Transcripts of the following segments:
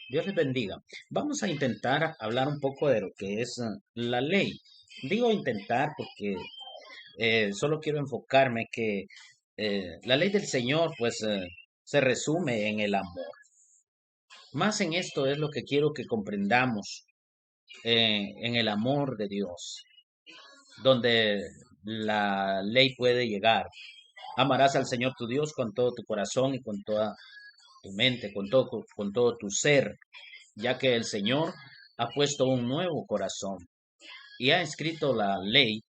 Dios les bendiga. Vamos a intentar hablar un poco de lo que es la ley. Digo intentar porque solo quiero enfocarme que la ley del Señor pues se resume en el amor. Más en esto es lo que quiero que comprendamos en el amor de Dios, donde la ley puede llegar. Amarás al Señor tu Dios con todo tu corazón y con toda tu mente, con todo tu ser, ya que el Señor ha puesto un nuevo corazón y ha escrito la ley,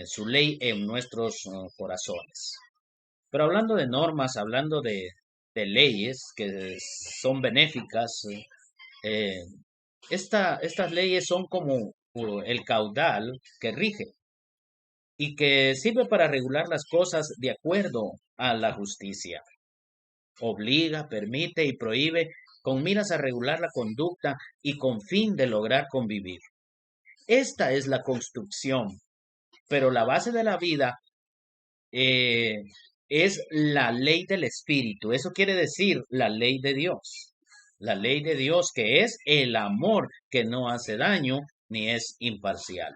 su ley en nuestros corazones. Pero hablando de normas, hablando de leyes que son benéficas, eh, estas leyes son como el caudal que rige y que sirve para regular las cosas de acuerdo a la justicia. Obliga, permite y prohíbe con miras a regular la conducta y con fin de lograr convivir. Esta es la construcción, pero la base de la vida eh, es la ley del Espíritu. Eso quiere decir la ley de Dios. La ley de Dios que es el amor que no hace daño ni es imparcial.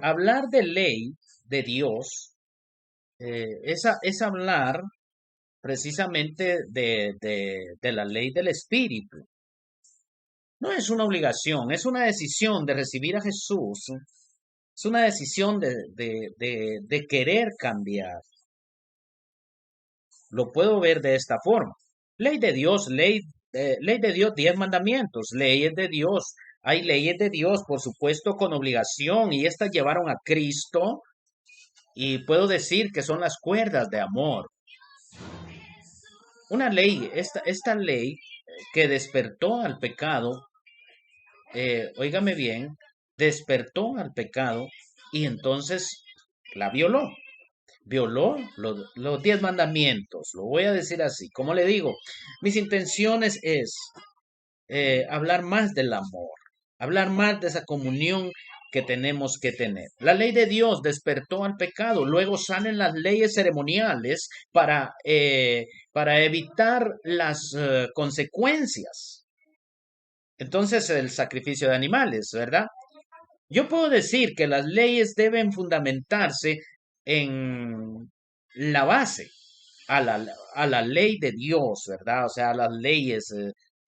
Hablar de ley de Dios es hablar precisamente de la ley del Espíritu. No es una obligación, es una decisión de recibir a Jesús. Es una decisión de querer cambiar. Lo puedo ver de esta forma. Ley de Dios, ley de Dios, 10 mandamientos, leyes de Dios. Hay leyes de Dios, por supuesto, con obligación, y estas llevaron a Cristo, y puedo decir que son las cuerdas de amor. Una ley, esta ley que despertó al pecado, óigame bien, despertó al pecado y entonces la violó. Violó los 10 mandamientos, lo voy a decir así. Como le digo, mis intenciones es hablar más del amor, hablar más de esa comunión que tenemos que tener. La ley de Dios despertó al pecado, luego salen las leyes ceremoniales para evitar las consecuencias. Entonces, el sacrificio de animales, ¿verdad? Yo puedo decir que las leyes deben fundamentarse en la base, a la ley de Dios, ¿verdad? O sea, las leyes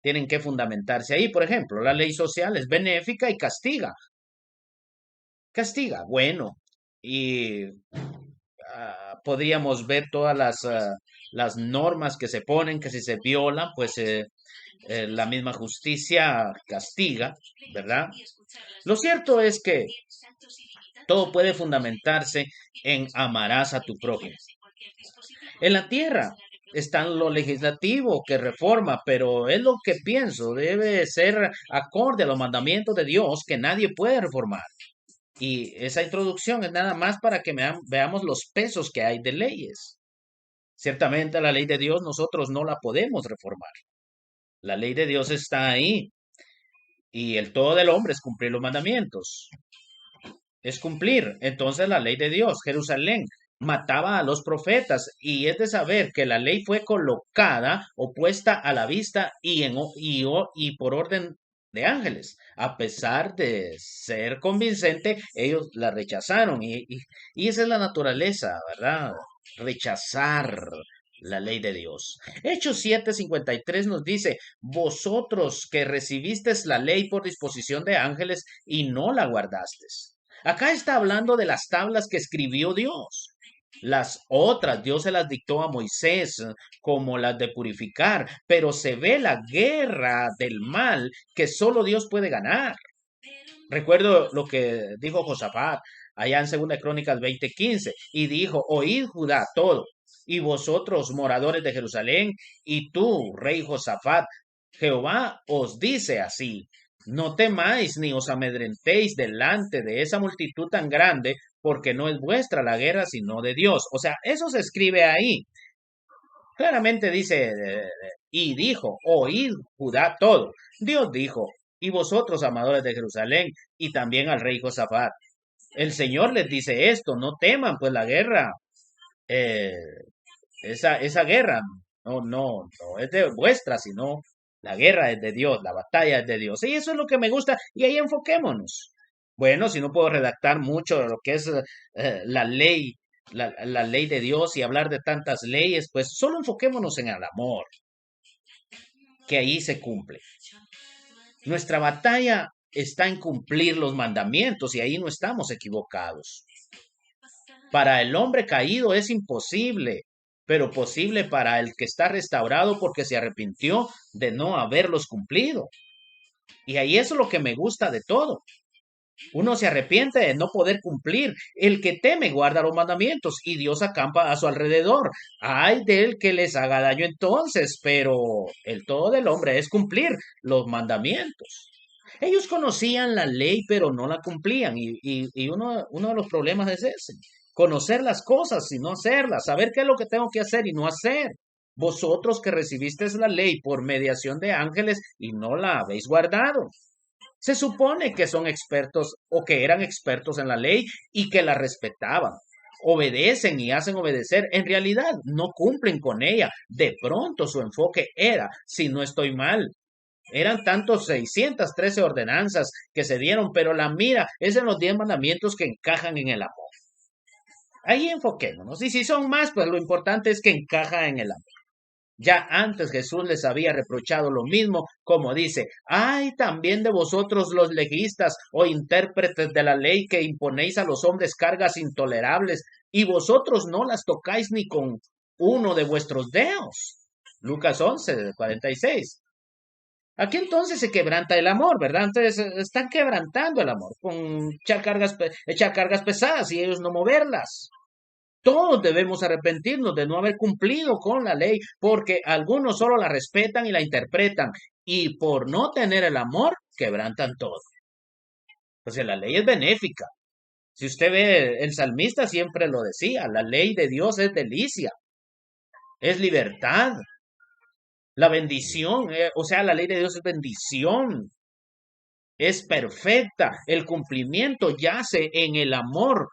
tienen que fundamentarse ahí. Por ejemplo, la ley social es benéfica y castiga. Castiga, bueno. Y podríamos ver todas las normas que se ponen, que si se violan, pues la misma justicia castiga, ¿verdad? Lo cierto es que todo puede fundamentarse en amarás a tu prójimo. En la tierra está lo legislativo que reforma, pero es lo que pienso, debe ser acorde a los mandamientos de Dios que nadie puede reformar. Y esa introducción es nada más para que veamos los pesos que hay de leyes. Ciertamente la ley de Dios nosotros no la podemos reformar. La ley de Dios está ahí y el todo del hombre es cumplir los mandamientos. Es cumplir entonces la ley de Dios. Jerusalén mataba a los profetas y es de saber que la ley fue colocada o puesta a la vista y por orden de ángeles. A pesar de ser convincente, ellos la rechazaron y esa es la naturaleza, ¿verdad? Rechazar la ley de Dios. Hechos 7:53 nos dice, vosotros que recibisteis la ley por disposición de ángeles y no la guardasteis. Acá está hablando de las tablas que escribió Dios. Las otras Dios se las dictó a Moisés como las de purificar, pero se ve la guerra del mal que solo Dios puede ganar. Recuerdo lo que dijo Josafat allá en Segunda Crónicas 20:15 y dijo, oíd Judá todo y vosotros moradores de Jerusalén y tú, rey Josafat, Jehová os dice así, no temáis ni os amedrentéis delante de esa multitud tan grande, porque no es vuestra la guerra, sino de Dios. O sea, eso se escribe ahí. Claramente dice, y dijo, oíd Judá todo. Dios dijo, y vosotros, amadores de Jerusalén, y también al rey Josafat. El Señor les dice esto, no teman pues la guerra, eh, esa guerra. No, no, no es de vuestra, sino la guerra es de Dios, la batalla es de Dios. Y eso es lo que me gusta, y ahí enfoquémonos. Bueno, si no puedo redactar mucho de lo que es la ley, la ley de Dios y hablar de tantas leyes, pues solo enfoquémonos en el amor, que ahí se cumple. Nuestra batalla está en cumplir los mandamientos y ahí no estamos equivocados. Para el hombre caído es imposible, pero posible para el que está restaurado porque se arrepintió de no haberlos cumplido. Y ahí es lo que me gusta de todo. Uno se arrepiente de no poder cumplir. El que teme guarda los mandamientos y Dios acampa a su alrededor. Ay del que les haga daño entonces, pero el todo del hombre es cumplir los mandamientos. Ellos conocían la ley, pero no la cumplían. Y uno de los problemas es ese. Conocer las cosas y no hacerlas. Saber qué es lo que tengo que hacer y no hacer. Vosotros que recibisteis la ley por mediación de ángeles y no la habéis guardado. Se supone que son expertos o que eran expertos en la ley y que la respetaban. Obedecen y hacen obedecer. En realidad no cumplen con ella. De pronto su enfoque era, si no estoy mal, eran tantos 613 ordenanzas que se dieron, pero la mira es en los 10 mandamientos que encajan en el amor. Ahí enfoquémonos. Y si son más, pues lo importante es que encaja en el amor. Ya antes Jesús les había reprochado lo mismo, como dice, ay también de vosotros los legistas o intérpretes de la ley que imponéis a los hombres cargas intolerables y vosotros no las tocáis ni con uno de vuestros dedos. Lucas 11, 46. Aquí entonces se quebranta el amor, ¿verdad? Entonces están quebrantando el amor con echar cargas pesadas y ellos no moverlas. Todos debemos arrepentirnos de no haber cumplido con la ley, porque algunos solo la respetan y la interpretan, y por no tener el amor, quebrantan todo. Pues la ley es benéfica. Si usted ve, el salmista siempre lo decía, la ley de Dios es delicia, es libertad, la bendición, o sea, la ley de Dios es bendición, es perfecta, el cumplimiento yace en el amor.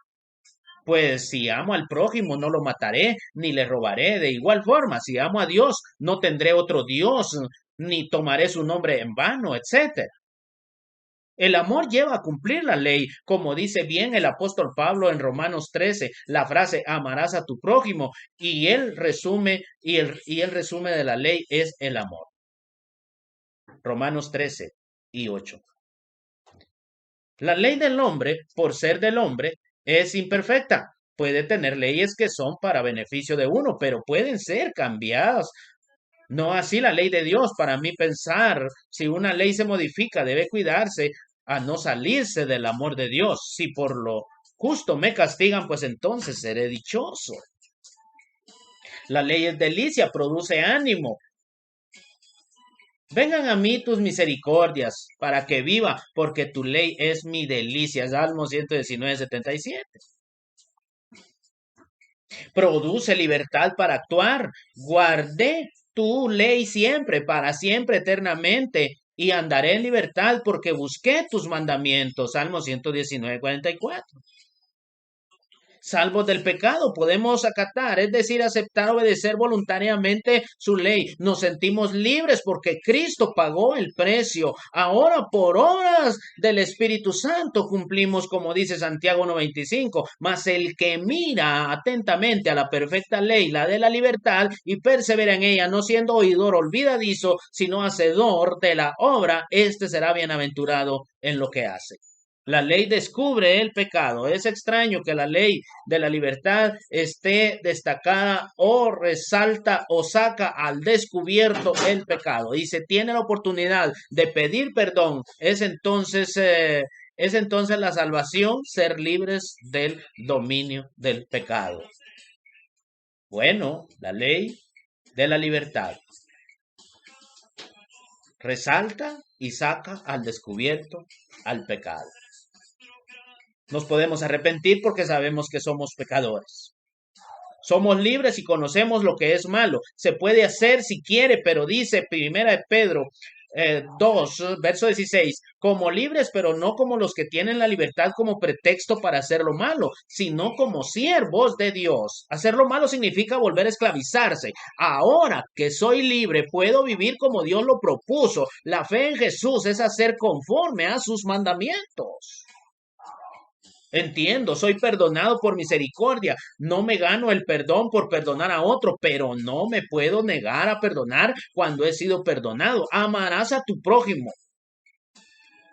Pues si amo al prójimo, no lo mataré, ni le robaré. De igual forma, si amo a Dios, no tendré otro Dios, ni tomaré su nombre en vano, etcétera. El amor lleva a cumplir la ley, como dice bien el apóstol Pablo en Romanos 13, la frase amarás a tu prójimo, y el resumen de la ley es el amor. Romanos 13 y 8. La ley del hombre, por ser del hombre, es imperfecta. Puede tener leyes que son para beneficio de uno, pero pueden ser cambiadas. No así la ley de Dios. Para mí pensar, si una ley se modifica, debe cuidarse a no salirse del amor de Dios. Si por lo justo me castigan, pues entonces seré dichoso. La ley es delicia, produce ánimo. Vengan a mí tus misericordias para que viva, porque tu ley es mi delicia. Salmo 119, 77. Produce libertad para actuar. Guardé tu ley siempre, para siempre, eternamente, y andaré en libertad porque busqué tus mandamientos. Salmo 119, 44. Salvos del pecado, podemos acatar, es decir, aceptar, obedecer voluntariamente su ley. Nos sentimos libres porque Cristo pagó el precio. Ahora, por obras del Espíritu Santo, cumplimos, como dice Santiago 1:25, mas el que mira atentamente a la perfecta ley, la de la libertad, y persevera en ella, no siendo oidor olvidadizo, sino hacedor de la obra, este será bienaventurado en lo que hace. La ley descubre el pecado. Es extraño que la ley de la libertad esté destacada o resalta o saca al descubierto el pecado y se tiene la oportunidad de pedir perdón. Es entonces la salvación, ser libres del dominio del pecado. Bueno, la ley de la libertad resalta y saca al descubierto al pecado. Nos podemos arrepentir porque sabemos que somos pecadores. Somos libres y conocemos lo que es malo. Se puede hacer si quiere, pero dice Primera de Pedro 2, verso 16, como libres, pero no como los que tienen la libertad como pretexto para hacer lo malo, sino como siervos de Dios. Hacer lo malo significa volver a esclavizarse. Ahora que soy libre, puedo vivir como Dios lo propuso. La fe en Jesús es hacer conforme a sus mandamientos. Entiendo, soy perdonado por misericordia. No me gano el perdón por perdonar a otro, pero no me puedo negar a perdonar cuando he sido perdonado. Amarás a tu prójimo.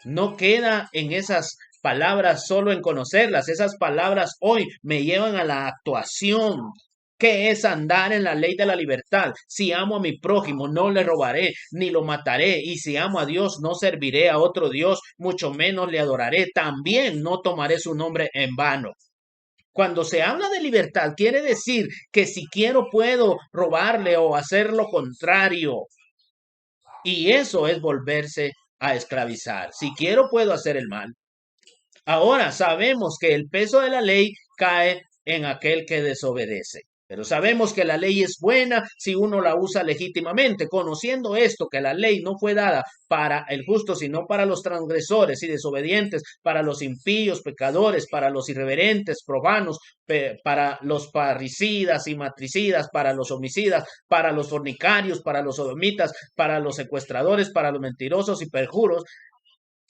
No queda en esas palabras solo en conocerlas. Esas palabras hoy me llevan a la actuación. ¿Qué es andar en la ley de la libertad? Si amo a mi prójimo, no le robaré, ni lo mataré. Y si amo a Dios, no serviré a otro Dios, mucho menos le adoraré. También no tomaré su nombre en vano. Cuando se habla de libertad, quiere decir que si quiero puedo robarle o hacer lo contrario. Y eso es volverse a esclavizar. Si quiero puedo hacer el mal. Ahora sabemos que el peso de la ley cae en aquel que desobedece. Pero sabemos que la ley es buena si uno la usa legítimamente, conociendo esto, que la ley no fue dada para el justo, sino para los transgresores y desobedientes, para los impíos, pecadores, para los irreverentes, profanos, para los parricidas y matricidas, para los homicidas, para los fornicarios, para los sodomitas, para los secuestradores, para los mentirosos y perjuros,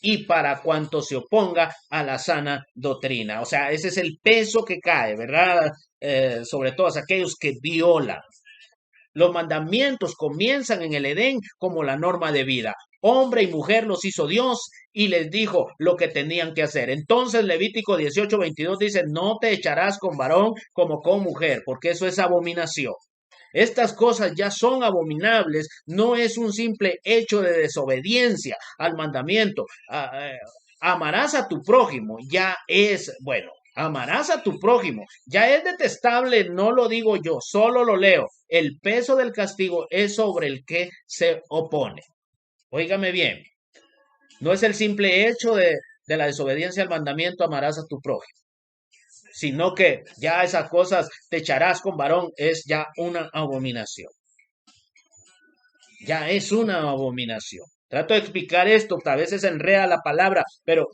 y para cuanto se oponga a la sana doctrina. O sea, ese es el peso que cae, ¿verdad? Sobre todos aquellos que violan. Los mandamientos comienzan en el Edén como la norma de vida. Hombre y mujer los hizo Dios y les dijo lo que tenían que hacer. Entonces Levítico 18:22 dice, no te echarás con varón como con mujer, porque eso es abominación. Estas cosas ya son abominables, no es un simple hecho de desobediencia al mandamiento. Amarás a tu prójimo, ya es, bueno, amarás a tu prójimo, ya es detestable, no lo digo yo, solo lo leo. El peso del castigo es sobre el que se opone. Óigame bien, no es el simple hecho de la desobediencia al mandamiento, amarás a tu prójimo, sino que ya esas cosas te echarás con varón es ya una abominación. Ya es una abominación. Trato de explicar esto, a veces enreda la palabra, pero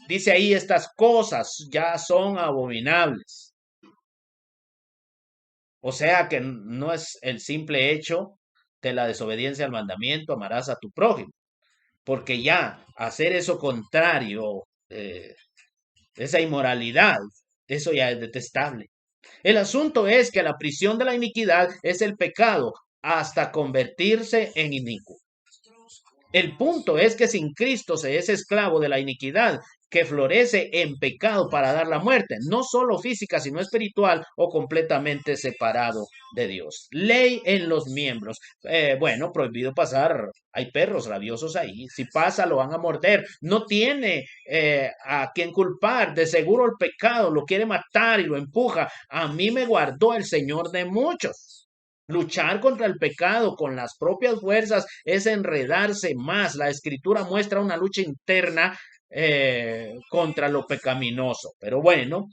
dice ahí estas cosas ya son abominables. O sea que no es el simple hecho de la desobediencia al mandamiento, amarás a tu prójimo, porque ya hacer eso contrario, esa inmoralidad, eso ya es detestable. El asunto es que la prisión de la iniquidad es el pecado hasta convertirse en inicuo. El punto es que sin Cristo se es esclavo de la iniquidad que florece en pecado para dar la muerte, no solo física, sino espiritual o completamente separado de Dios. Ley en los miembros. Bueno, prohibido pasar. Hay perros rabiosos ahí. Si pasa, lo van a morder. No tiene a quien culpar. De seguro el pecado lo quiere matar y lo empuja. A mí me guardó el Señor de muchos. Luchar contra el pecado con las propias fuerzas es enredarse más. La escritura muestra una lucha interna contra lo pecaminoso. Pero bueno,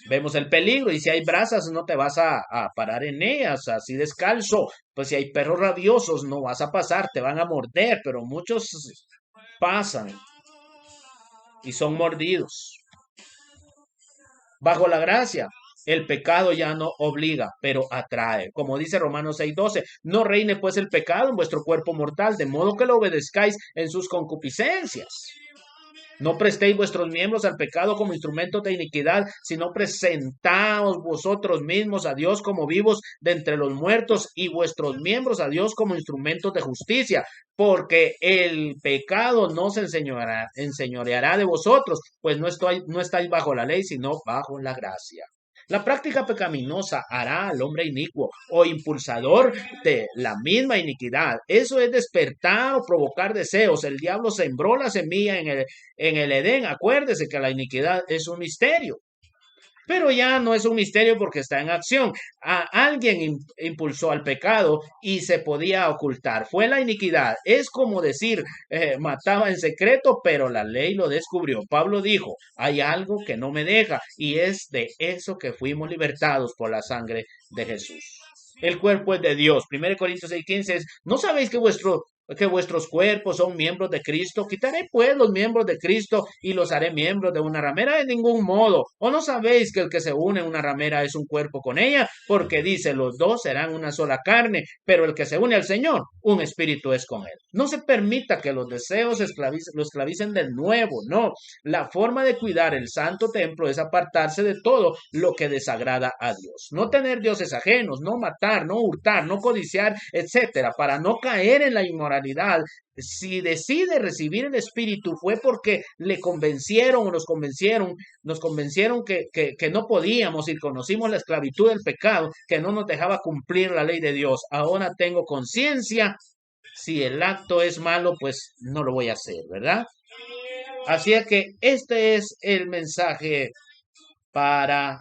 vemos el peligro y si hay brasas no te vas a parar en ellas así descalzo. Pues si hay perros rabiosos no vas a pasar, te van a morder, pero muchos pasan y son mordidos. Bajo la gracia, el pecado ya no obliga, pero atrae. Como dice Romanos 6:12, no reine pues el pecado en vuestro cuerpo mortal, de modo que lo obedezcáis en sus concupiscencias. No prestéis vuestros miembros al pecado como instrumentos de iniquidad, sino presentaos vosotros mismos a Dios como vivos de entre los muertos y vuestros miembros a Dios como instrumentos de justicia, porque el pecado no se enseñoreará de vosotros, pues no estáis bajo la ley, sino bajo la gracia. La práctica pecaminosa hará al hombre inicuo o impulsador de la misma iniquidad. Eso es despertar o provocar deseos. El diablo sembró la semilla en el Edén. Acuérdese que la iniquidad es un misterio. Pero ya no es un misterio porque está en acción. Alguien impulsó al pecado y se podía ocultar. Fue la iniquidad. Es como decir, mataba en secreto, pero la ley lo descubrió. Pablo dijo, hay algo que no me deja y es de eso que fuimos libertados por la sangre de Jesús. El cuerpo es de Dios. 1 Corintios 6:15 es, ¿no sabéis que vuestro que vuestros cuerpos son miembros de Cristo. Quitaré pues los miembros de Cristo y los haré miembros de una ramera. De ningún modo. ¿O no sabéis que el que se une a una ramera es un cuerpo con ella? Porque dice, los dos serán una sola carne, pero el que se une al Señor, un espíritu es con él. No se permita que los deseos lo esclavicen del nuevo, no. La forma de cuidar el santo templo es apartarse de todo lo que desagrada a Dios. No tener dioses ajenos, no matar, no hurtar, no codiciar, etcétera, para no caer en la inmoralidad. Si decide recibir el Espíritu fue porque le convencieron o nos convencieron que no podíamos y conocimos la esclavitud del pecado, que no nos dejaba cumplir la ley de Dios. Ahora tengo conciencia. Si el acto es malo, pues no lo voy a hacer, ¿verdad? Así es que este es el mensaje para